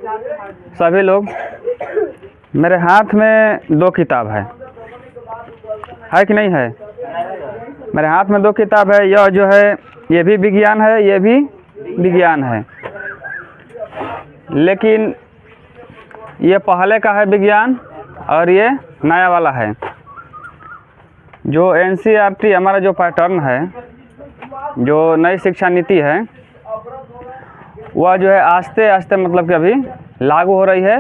सभी लोग। मेरे हाथ में दो किताब है कि नहीं है? मेरे हाथ में दो किताब है। यह जो है ये भी विज्ञान है, ये भी विज्ञान है, लेकिन ये पहले का है विज्ञान और ये नया वाला है। जो एनसीईआरटी हमारा जो पैटर्न है, जो नई शिक्षा नीति है, वह जो है आस्ते आस्ते मतलब कि अभी लागू हो रही है।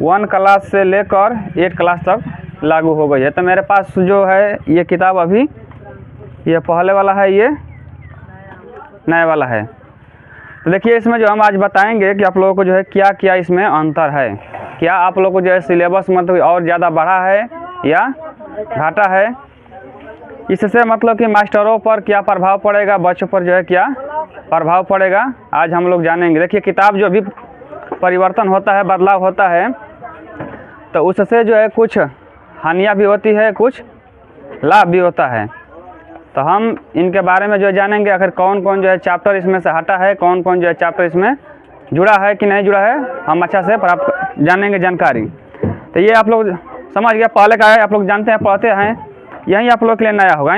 1 क्लास से लेकर 8 क्लास तक लागू हो गई है। तो मेरे पास जो है ये किताब अभी ये पहले वाला है, ये नया वाला है। तो देखिए इसमें जो हम आज बताएंगे कि आप लोगों को जो है क्या क्या इसमें अंतर है। क्या आप लोगों को जो है सिलेबस मतलब और ज़्यादा बढ़ा है या घटा है, इससे मतलब कि मास्टरों पर क्या प्रभाव पड़ेगा, बच्चों पर जो है क्या प्रभाव पड़ेगा, आज हम लोग जानेंगे। देखिए किताब जो भी परिवर्तन होता है, बदलाव होता है, तो उससे जो है कुछ हानियाँ भी होती है, कुछ लाभ भी होता है। तो हम इनके बारे में जो है जानेंगे। आखिर कौन कौन जो है चैप्टर इसमें से हटा है, कौन कौन जो है चैप्टर इसमें जुड़ा है कि नहीं जुड़ा है, हम अच्छा से प्राप्त जानेंगे जानकारी। तो ये आप लोग समझ गए, पहले का है, आप लोग जानते हैं, पढ़ते हैं, यही आप लोग के लिए नया होगा।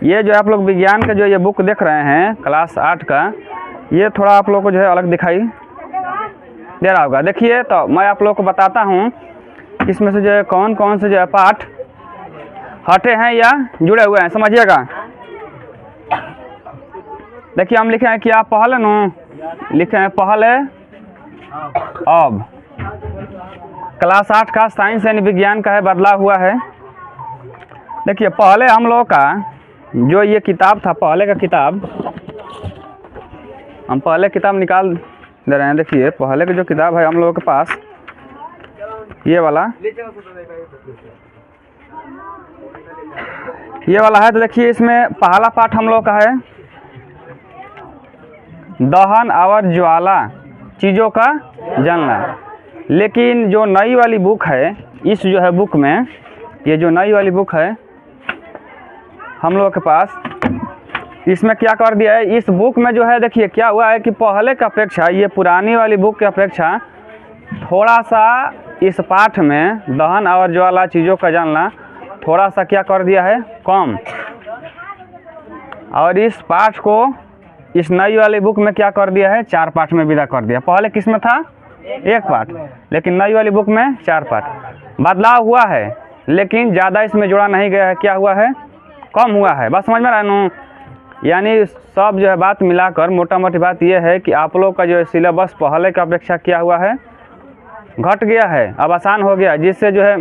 ये जो आप लोग विज्ञान का जो ये बुक देख रहे हैं क्लास 8 का, ये थोड़ा आप लोग को जो है अलग दिखाई दे रहा होगा। देखिए तो मैं आप लोग को बताता हूँ इसमें से जो है कौन कौन से जो है पाठ हटे हैं या जुड़े हुए हैं, समझिएगा। देखिए हम लिखे हैं कि आप पहले लिखे हैं पहले अब क्लास 8 का साइंस यानी विज्ञान का है, बदलाव हुआ है। देखिए पहले हम लोगों का जो ये किताब था, पहले का किताब, हम पहले किताब निकाल दे रहे हैं। देखिए पहले की जो किताब है हम लोगों के पास, ये वाला है। तो देखिए इसमें पहला पाठ हम लोग का है दहन और ज्वाला, चीज़ों का जलना। लेकिन जो नई वाली बुक है, इस जो है बुक में, ये जो नई वाली बुक है हम लोग के पास, इसमें क्या कर दिया है, इस बुक में जो है देखिए क्या हुआ है कि पहले की अपेक्षा, ये पुरानी वाली बुक की अपेक्षा थोड़ा सा इस पाठ में दहन और ज्वाला, चीज़ों का जानना, थोड़ा सा क्या कर दिया है, कम। और इस पाठ को इस नई वाली बुक में क्या कर दिया है, 4 पाठ में विदा कर दिया। पहले किस में था, 1 पाठ, लेकिन नई वाली बुक में 4 पाठ। बदलाव हुआ है लेकिन ज़्यादा इसमें जोड़ा नहीं गया है। क्या हुआ है, कम हुआ है। बस समझ में रहा है। यानी सब जो है बात मिलाकर मोटा मोटी बात यह है कि आप लोग का जो है सिलेबस पहले की अपेक्षा क्या हुआ है, घट गया है, अब आसान हो गया, जिससे जो है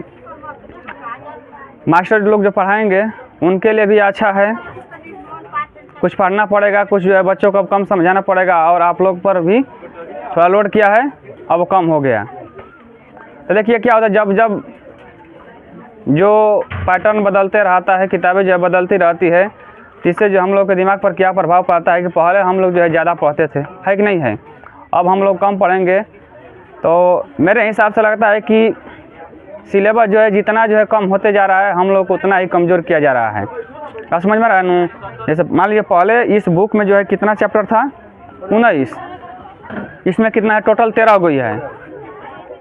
मास्टर लोग जो पढ़ाएंगे उनके लिए भी अच्छा है। कुछ पढ़ना पड़ेगा, कुछ जो है बच्चों को अब कम समझाना पड़ेगा, और आप लोग पर भी थोड़ा लोड किया है, अब कम हो गया। तो देखिए क्या होता है, जब जब जो पैटर्न बदलते रहता है, किताबें जो है बदलती रहती है, इससे जो हम लोग के दिमाग पर क्या प्रभाव पड़ता है कि पहले हम लोग जो है ज़्यादा पढ़ते थे, है कि नहीं है, अब हम लोग कम पढ़ेंगे। तो मेरे हिसाब से लगता है कि सिलेबस जो है जितना जो है कम होते जा रहा है, हम लोग को उतना ही कमज़ोर किया जा रहा है। क्या समझ में रहा है? जैसे मान लीजिए पहले इस बुक में जो है कितना चैप्टर था, 19, इसमें कितना है, टोटल 13 हो गई है।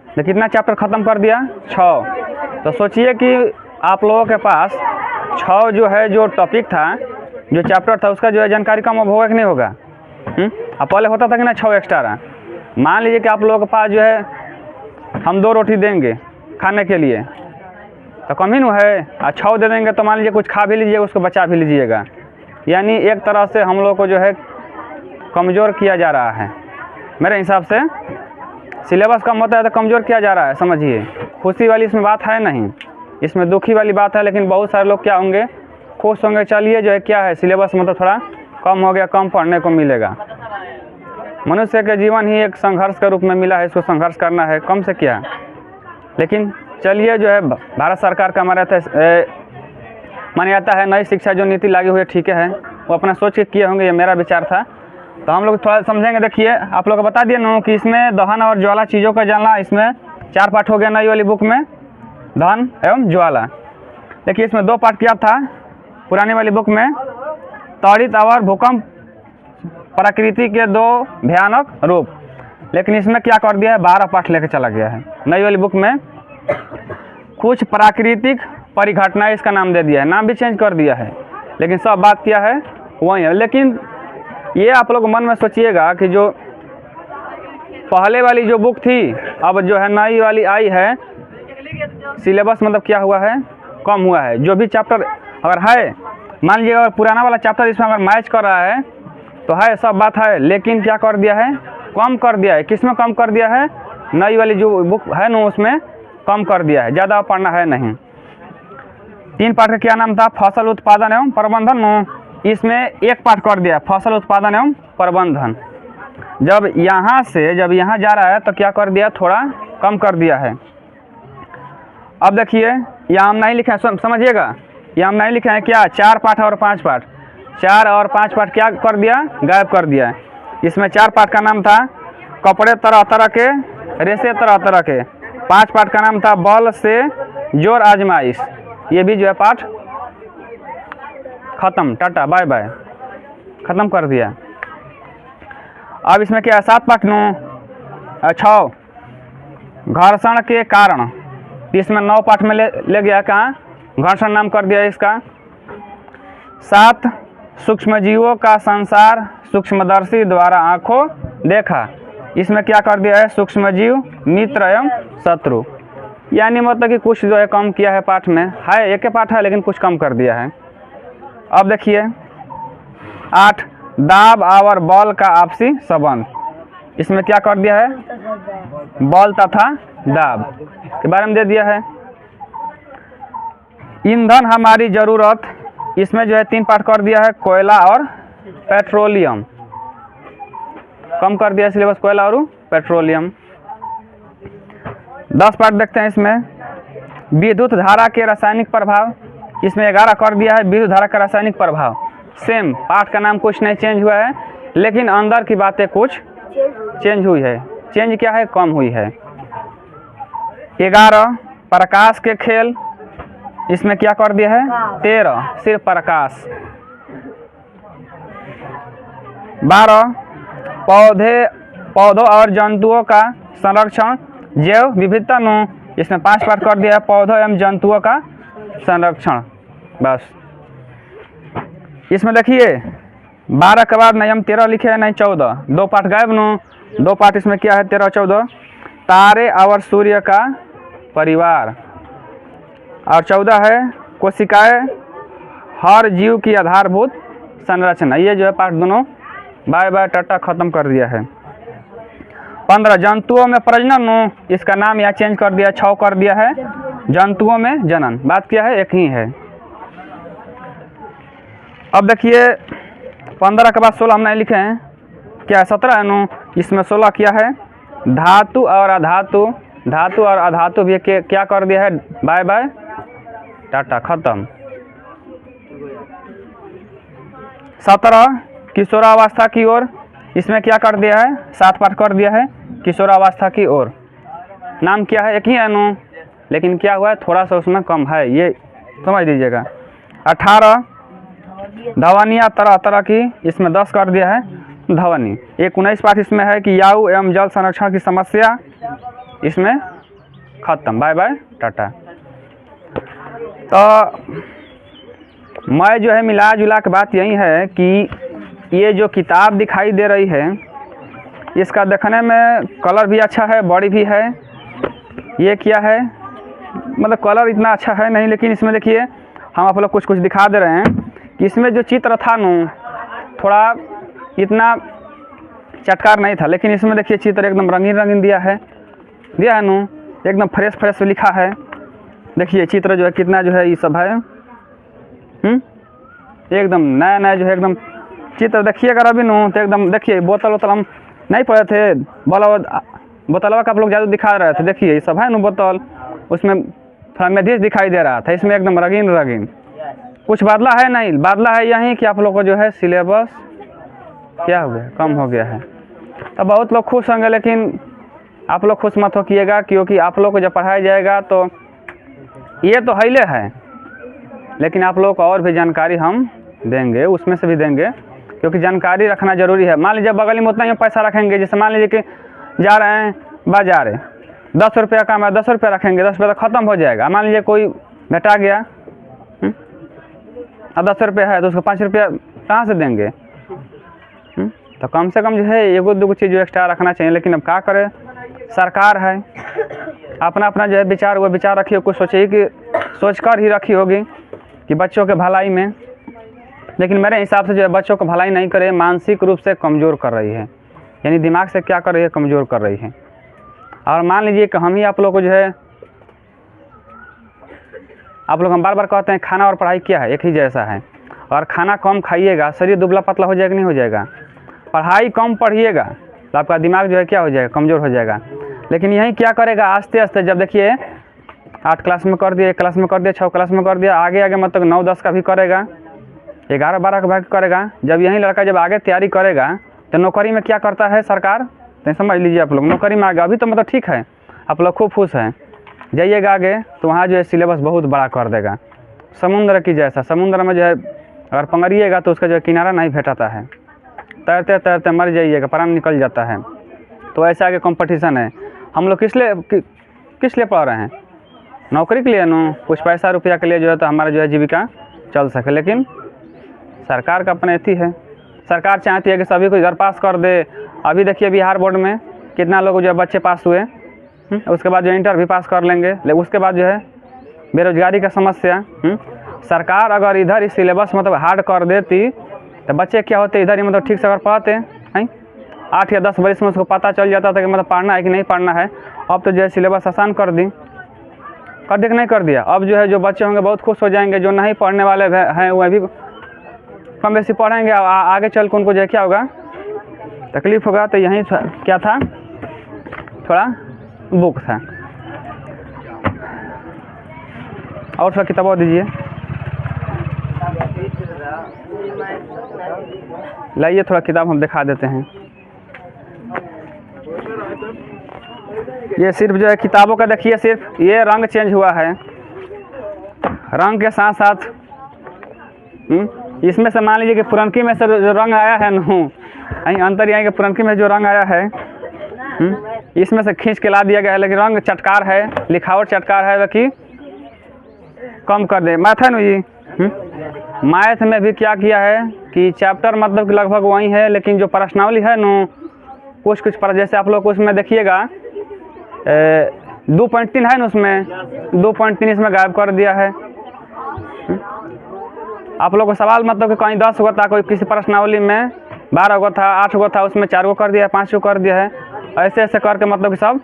तो कितना चैप्टर ख़त्म कर दिया, 6। तो सोचिए कि आप लोगों के पास 6 जो है जो टॉपिक था, जो चैप्टर था, उसका जो है जानकारी कम होगा कि नहीं होगा? अब पहले होता था कि ना 6 एक्स्ट्रा। मान लीजिए कि आप लोगों के पास जो है हम 2 रोटी देंगे खाने के लिए, तो कम ही न है। 6 दे देंगे तो मान लीजिए कुछ खा भी लीजिएगा, उसको बचा भी लीजिएगा। यानी एक तरह से हम लोग को जो है कमज़ोर किया जा रहा है। मेरे हिसाब से सिलेबस कम होता है तो कमज़ोर किया जा रहा है, समझिए। खुशी वाली इसमें बात है नहीं, इसमें दुखी वाली बात है। लेकिन बहुत सारे लोग क्या होंगे, खुश होंगे, चलिए जो है क्या है, सिलेबस मतलब थोड़ा कम हो गया, कम पढ़ने को मिलेगा। मनुष्य के जीवन ही एक संघर्ष के रूप में मिला है, इसको संघर्ष करना है, कम से क्या। लेकिन चलिए जो है भारत सरकार का हमारा माना जाता है नई शिक्षा जो नीति लागू हुई है, ठीक है, वो अपना सोच के किए होंगे, ये मेरा विचार था। तो हम लोग थोड़ा समझेंगे। देखिए आप लोग को बता दिए ना कि इसमें दहन और ज्वाला, चीज़ों का जानना, इसमें 4 पाठ हो गया नई वाली बुक में, दहन एवं ज्वाला। देखिए इसमें 2 पाठ क्या था पुरानी वाली बुक में, त्वरित और भूकंप प्रकृति के 2 भयानक रूप। लेकिन इसमें क्या कर दिया है, 12 पाठ लेके चला गया है। नई वाली बुक में कुछ प्राकृतिक परिघटनाएं इसका नाम दे दिया है, नाम भी चेंज कर दिया है, लेकिन सब बात क्या है वही है। लेकिन ये आप लोग मन में सोचिएगा कि जो पहले वाली जो बुक थी, अब जो है नई वाली आई है, सिलेबस मतलब क्या हुआ है, कम हुआ है। जो भी चैप्टर अगर है, मान लीजिए अगर पुराना वाला चैप्टर इसमें अगर मैच कर रहा है तो है, सब बात है, लेकिन क्या कर दिया है, कम कर दिया है। किस में कम कर दिया है, नई वाली जो बुक है ना उसमें कम कर दिया है, ज़्यादा पढ़ना है नहीं। 3 पाठ का क्या नाम था, फसल उत्पादन एवं प्रबंधन नो, इसमें 1 पाठ कर दिया फसल उत्पादन एवं प्रबंधन। जब यहाँ से जब यहाँ जा रहा है तो क्या कर दिया, थोड़ा कम कर दिया है। अब देखिए यहाँ हम नहीं लिखे हैं, समझिएगा, यहाँ हम नहीं लिखे हैं क्या, 4 पाठ और 5 पाठ, 4 और 5 पाठ क्या कर दिया, गायब कर दिया। इसमें 4 पाठ का नाम था कपड़े तरह तरह के, रेशे तरह तरह के। 5 पाठ का नाम था बल से जोर आजमाइश। ये भी जो है पाठ खत्म, टाटा बाय बाय, खत्म कर दिया। अब इसमें क्या है, 7 पाठ नो 6 घर्षण के कारण, इसमें 9 पाठ में ले गया, कहाँ घर्षण नाम कर दिया इसका। 7 सूक्ष्मजीवों का संसार सूक्ष्मदर्शी द्वारा आंखों देखा, इसमें क्या कर दिया है, सूक्ष्मजीव मित्र एवं शत्रु, यानी मतलब कि कुछ जो है कम किया है पाठ में, है एक पाठ है लेकिन कुछ कम कर दिया है। अब देखिए 8 दाब और बल का आपसी संबंध, इसमें क्या कर दिया है, बल तथा दाब के बारे में दे दिया है। ईंधन हमारी जरूरत, इसमें जो है 3 पाठ कर दिया है, कोयला और पेट्रोलियम, कम कर दिया सिलेबस कोयला और पेट्रोलियम। 10 पाठ देखते हैं इसमें, विद्युत धारा के रासायनिक प्रभाव, इसमें 11 कर दिया है, विद्युत धारा का रासायनिक प्रभाव। सेम पाठ का नाम कुछ नहीं चेंज हुआ है, लेकिन अंदर की बातें कुछ चेंज हुई है। चेंज क्या है, कम हुई है। 11 प्रकाश के खेल, इसमें क्या कर दिया है, 13 सिर्फ प्रकाश। 12 पौधों और जंतुओं का संरक्षण जैव विविधता नो, इसमें 5 पाठ कर दिया है, पौधों एवं जंतुओं का संरक्षण। बस इसमें देखिए 12 के बाद नहीं हम 13 लिखे हैं, नहीं 14, 2 पाठ गायब नो, 2 पाठ इसमें क्या है, 13 14 तारे और सूर्य का परिवार, और 14 है कोशिकाएं हर जीव की आधारभूत संरचना। ये जो है पाठ दोनों बाय बाय टाटा खत्म कर दिया है। 15 जंतुओं में प्रजनन नो, इसका नाम यहाँ चेंज कर दिया, 6 कर दिया है, जंतुओं में जनन, बात क्या है एक ही है। अब देखिए 15 के बाद 16 हम नहीं लिखे हैं, क्या 17 है नो, इसमें 16 किया है, धातु और अधातु, धातु और अधातु भी क्या कर दिया है, बाय बाय टाटा खत्म। 17 किशोरावस्था की ओर, इसमें क्या कर दिया है, 7 पाठ कर दिया है, किशोरावस्था की ओर। नाम क्या है, एक ही है नो, लेकिन क्या हुआ है, थोड़ा सा उसमें कम है, ये समझ लीजिएगा। 18 ध्वनियाँ तरह तरह की, इसमें 10 कर दिया है ध्वनि। 19 पाठ इसमें है कि याऊ एवं जल संरक्षण की समस्या, इसमें खत्म, बाय बाय टाटा। तो मैं जो है मिला जुला के बात यही है कि ये जो किताब दिखाई दे रही है, इसका देखने में कलर भी अच्छा है, बॉडी भी है। ये क्या है, मतलब कलर इतना अच्छा है नहीं, लेकिन इसमें देखिए हम आप लोग कुछ कुछ दिखा दे रहे हैं कि इसमें जो चित्र था नो, थोड़ा इतना चटकार नहीं था, लेकिन इसमें देखिए चित्र एकदम रंगीन रंगीन दिया है नो, एकदम फ्रेश फ्रेश लिखा है। देखिए चित्र जो है कितना जो है ये सब है, एकदम नया नया जो है एकदम चित्र देखिएगा अभी नो, तो एकदम देखिए बोतल वोतल हम नहीं पढ़े थे, बोतलवा का आप लोग ज़्यादा दिखा रहे थे, देखिए ये सब है नो बोतल, उसमें थोड़ा मेधिस दिखाई दे रहा था, इसमें एकदम रंगीन रंगीन। कुछ बदला है नहीं, बदला है यही कि आप लोग को जो है सिलेबस क्या हो गया, कम हो गया है। तो बहुत लोग खुश होंगे, लेकिन आप लोग खुश मत होइएगा, क्योंकि आप लोग को जब पढ़ाया जाएगा तो ये तो हईले है, लेकिन आप लोग को और भी जानकारी हम देंगे, उसमें से भी देंगे, क्योंकि जानकारी रखना जरूरी है। मान लीजिए बगल में उतना ही पैसा रखेंगे, जैसे मान लीजिए कि जा रहे हैं बाजार, 10 रुपया काम है, 10 रुपया रखेंगे, 10 रुपया तो ख़त्म हो जाएगा। मान लीजिए कोई घटा गया, अब 10 रुपया है तो उसको 5 रुपया कहाँ से देंगे? तो कम से कम जो है एगो दूगो चीज़ जो एक्स्ट्रा रखना चाहिए। लेकिन अब क्या करे, सरकार है, अपना अपना जो है विचार, वो विचार रखी हो, कुछ सोचे कि सोच कर ही रखी होगी कि बच्चों के भलाई में। लेकिन मेरे हिसाब से जो है बच्चों को भलाई नहीं करे, मानसिक रूप से कमज़ोर कर रही है, यानी दिमाग से क्या कर रही है, कमज़ोर कर रही है। और मान लीजिए कि हम ही आप लोग को जो है, आप लोग हम बार बार कहते हैं खाना और पढ़ाई क्या है, एक ही जैसा है। और खाना कम खाइएगा, शरीर दुबला पतला हो जाएगा, नहीं हो जाएगा। पढ़ाई कम पढ़िएगा तो आपका दिमाग जो है क्या हो जाएगा, कमज़ोर हो जाएगा। लेकिन यही क्या करेगा, आस्ते आस्ते जब देखिए 8 क्लास में कर दिया, 1 क्लास में कर दिया, 6 क्लास में कर दिया, आगे आगे मतलब 9-10 का भी करेगा, 11-12 का भी करेगा। जब यही लड़का जब आगे तैयारी करेगा तो नौकरी में क्या करता है सरकार, तो समझ लीजिए आप लोग, नौकरी में आगे अभी तो मतलब ठीक है, आप लोग खूब खुश हैं, जाइएगा आगे तो वहाँ जो है सिलेबस बहुत बड़ा कर देगा, समुद्र की जैसा। समुद्र में जो है अगर पकड़िएगा तो उसका जो है किनारा नहीं भेटाता है, तैरते तैरते मर जाइएगा, प्राण निकल जाता है। तो ऐसे आगे कंपटीशन है। हम लोग किस लिए पढ़ रहे हैं? नौकरी के लिए ना, कुछ पैसा रुपया के लिए जो है, तो हमारा जो है जीविका चल सके। लेकिन सरकार का अपने अथी है, सरकार चाहती है कि सभी को इधर पास कर दे। अभी देखिए बिहार बोर्ड में कितना लोग जो है बच्चे पास हुए, उसके बाद जो इंटर भी पास कर लेंगे, लेकिन उसके बाद जो है बेरोजगारी का समस्या। सरकार अगर इधर ही सिलेबस मतलब हार्ड कर देती तो बच्चे क्या होते, इधर ही मतलब ठीक से अगर पढ़ते हैं, 8 या 10 बरस में उसको पता चल जाता था कि मतलब पढ़ना है कि नहीं पढ़ना है। अब तो जो है सिलेबस आसान कर दी, कर दे कि नहीं कर दिया। अब जो है जो बच्चे होंगे बहुत खुश हो जाएंगे, जो नहीं पढ़ने वाले हैं वह भी कम बेसी पढ़ेंगे। आगे चल के उनको जो है क्या होगा, तकलीफ होगा। तो यही क्या था, थोड़ा बुक था। और थोड़ा किताब दीजिए, लाइए थोड़ा किताब हम दिखा देते हैं। ये सिर्फ जो है किताबों का देखिए, सिर्फ ये रंग चेंज हुआ है, रंग के साथ साथ इसमें से मान लीजिए कि पुरनकी में से जो रंग आया है न, अंतर यहाँ के पुरनकी में जो रंग आया है इसमें से खींच के ला दिया गया है। लेकिन रंग चटकार है, लिखावट चटकार है, कि कम कर दे। मैथ है न जी, मैथ में भी क्या किया है कि चैप्टर मतलब कि लगभग वही है, लेकिन जो प्रश्नावली है न, कुछ पर जैसे आप लोग उसमें देखिएगा 2.3 है न, उसमें 2.3 इसमें गायब कर दिया है। आप लोग को सवाल मतलब कि कहीं 10 हुआ था, कोई किसी प्रश्नावली में 12 हुआ था, 8 हुआ था, उसमें 4 को कर दिया है, 5 को कर दिया है, ऐसे ऐसे करके मतलब कि सब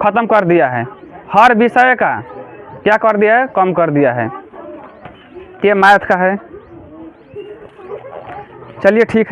खत्म कर दिया है। हर विषय का क्या कर दिया है, कम कर दिया है। ये मैथ का है। चलिए ठीक है।